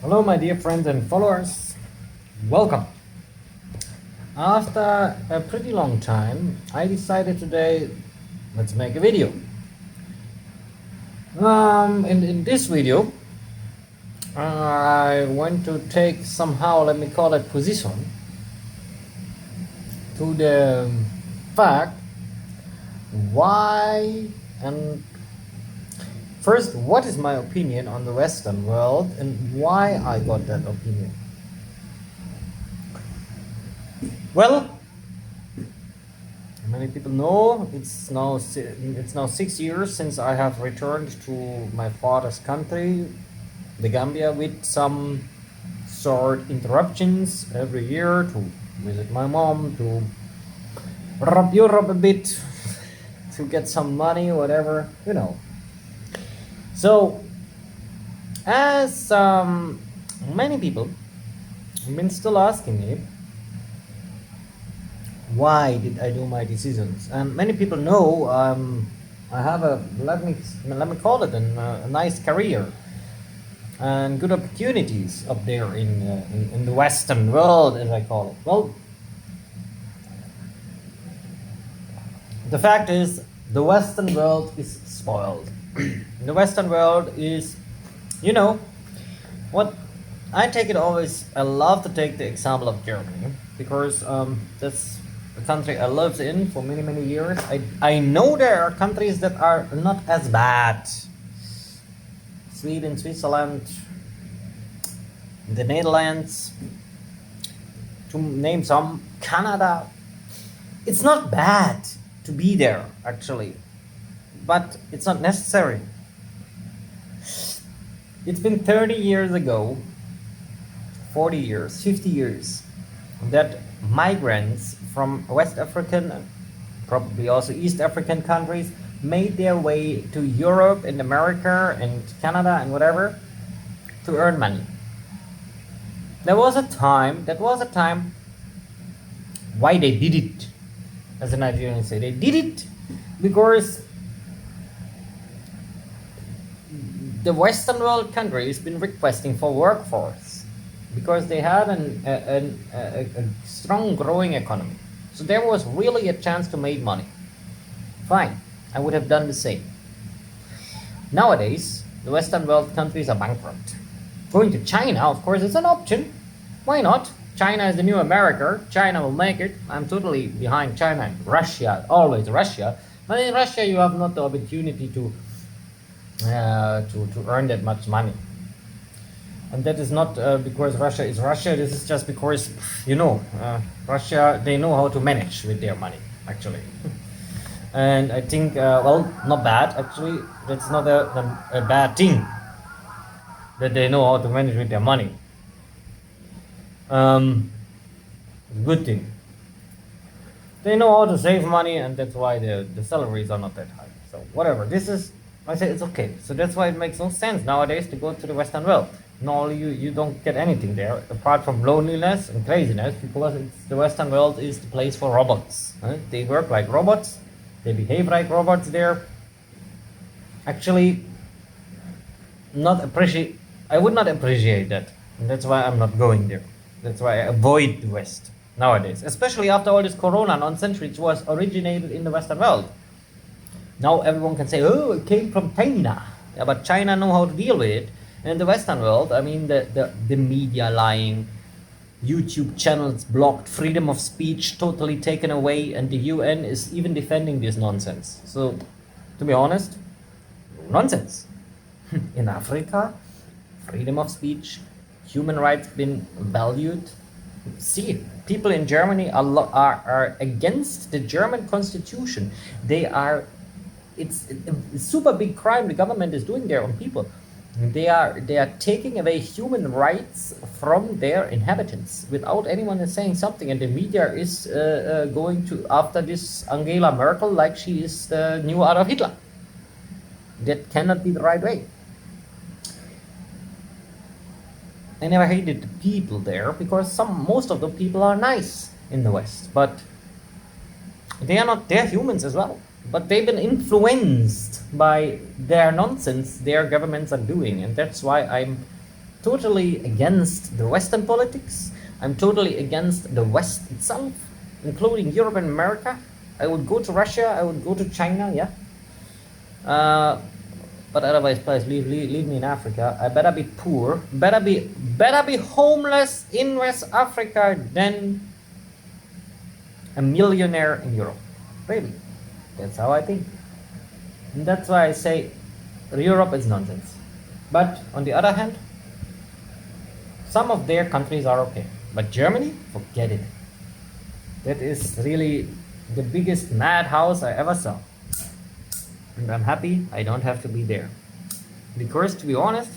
Hello, my dear friends and followers. Welcome. After a pretty long time, I decided today let's make a video. In this video, I want to take somehow, let me call it, position to the fact why and first, what is my opinion on the Western world and why I got that opinion? Well, many people know it's now 6 years since I have returned to my father's country, the Gambia, with some short interruptions every year to visit my mom, to rub Europe a bit, to get some money, whatever, you know. So, as many people have been still asking me, why did I do my decisions? And many people know I have a let me call it a nice career and good opportunities up there in the Western world, as I call it. Well, the fact is, the Western world is spoiled. The Western world is, what I take it always. I love to take the example of Germany because that's a country I lived in for many years. I know there are countries that are not as bad. Sweden, Switzerland, the Netherlands, to name some, Canada. It's not bad to be there actually, but it's not necessary. It's been 30 years ago, 40 years, 50 years that migrants from West African, probably also East African countries made their way to Europe and America and Canada and whatever to earn money. There was a time why they did it, as the Nigerians say. They did it because the Western world countries been requesting for workforce because they had a strong growing economy. So there was really a chance to make money. Fine, I would have done the same. Nowadays, the Western world countries are bankrupt. Going to China, of course, is an option. Why not? China is the new America. China will make it. I'm totally behind China and Russia, always Russia. But in Russia, you have not the opportunity to earn that much money. And that is not because Russia is Russia. This is just because, Russia, they know how to manage with their money, actually. And I think, not bad, actually. That's not a bad thing that they know how to manage with their money. Good thing. They know how to save money, and that's why the salaries are not that high. So whatever. I say it's okay. So that's why it makes no sense nowadays to go to the Western world. No, you don't get anything there apart from loneliness and craziness, because the Western world is the place for robots. They work like robots. They behave like robots there. Actually, I would not appreciate that. And that's why I'm not going there. That's why I avoid the West nowadays, especially after all this Corona nonsense, which was originated in the Western world. Now everyone can say, oh, it came from China. Yeah, but China know how to deal with it. And in the Western world, I mean, the media lying, YouTube channels blocked, freedom of speech totally taken away, and the UN is even defending this nonsense. So, to be honest, nonsense. In Africa, freedom of speech, human rights been valued. See, people in Germany are against the German constitution. It's a super big crime the government is doing there on people. They are taking away human rights from their inhabitants without anyone is saying something, and the media is going to after this Angela Merkel like she is the new Adolf Hitler. That cannot be the right way. I never hated the people there because most of the people are nice in the West, but they're humans as well. But they've been influenced by their nonsense their governments are doing, and that's why I'm totally against the Western politics. I'm totally against the West itself, including Europe and America. I would go to Russia, I would go to China, yeah. But otherwise, please leave me in Africa. I better be poor, better be homeless in West Africa than a millionaire in Europe. Really, that's how I think. And that's why I say Europe is nonsense. But on the other hand, some of their countries are okay. But Germany, forget it. That is really the biggest madhouse I ever saw. And I'm happy I don't have to be there. Because to be honest,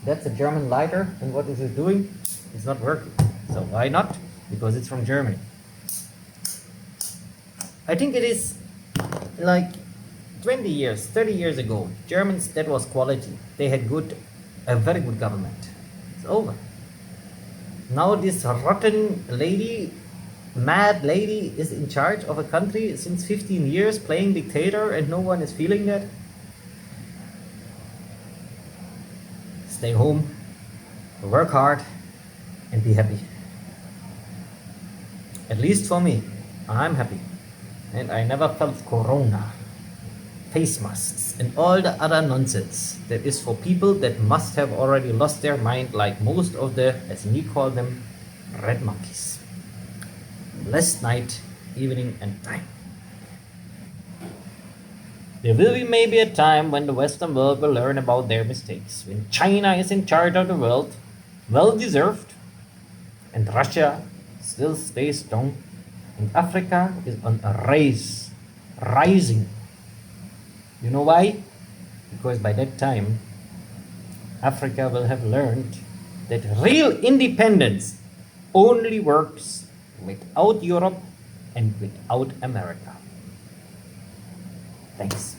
that's a German lighter, and what is it doing? It's not working. So why not? Because it's from Germany. I think it is like 20 years, 30 years ago, Germans, that was quality. They had a very good government. It's over. Now this rotten lady, mad lady, is in charge of a country since 15 years, playing dictator, and no one is feeling that. Stay home, work hard, and be happy. At least for me, I'm happy. And I never felt corona, face masks, and all the other nonsense that is for people that must have already lost their mind, like most of the, as we call them, red monkeys. Last night, evening, and time. There will be maybe a time when the Western world will learn about their mistakes, when China is in charge of the world, well deserved, and Russia still stays strong, and Africa is on a rising. You know why? Because by that time, Africa will have learned that real independence only works without Europe and without America. Thanks.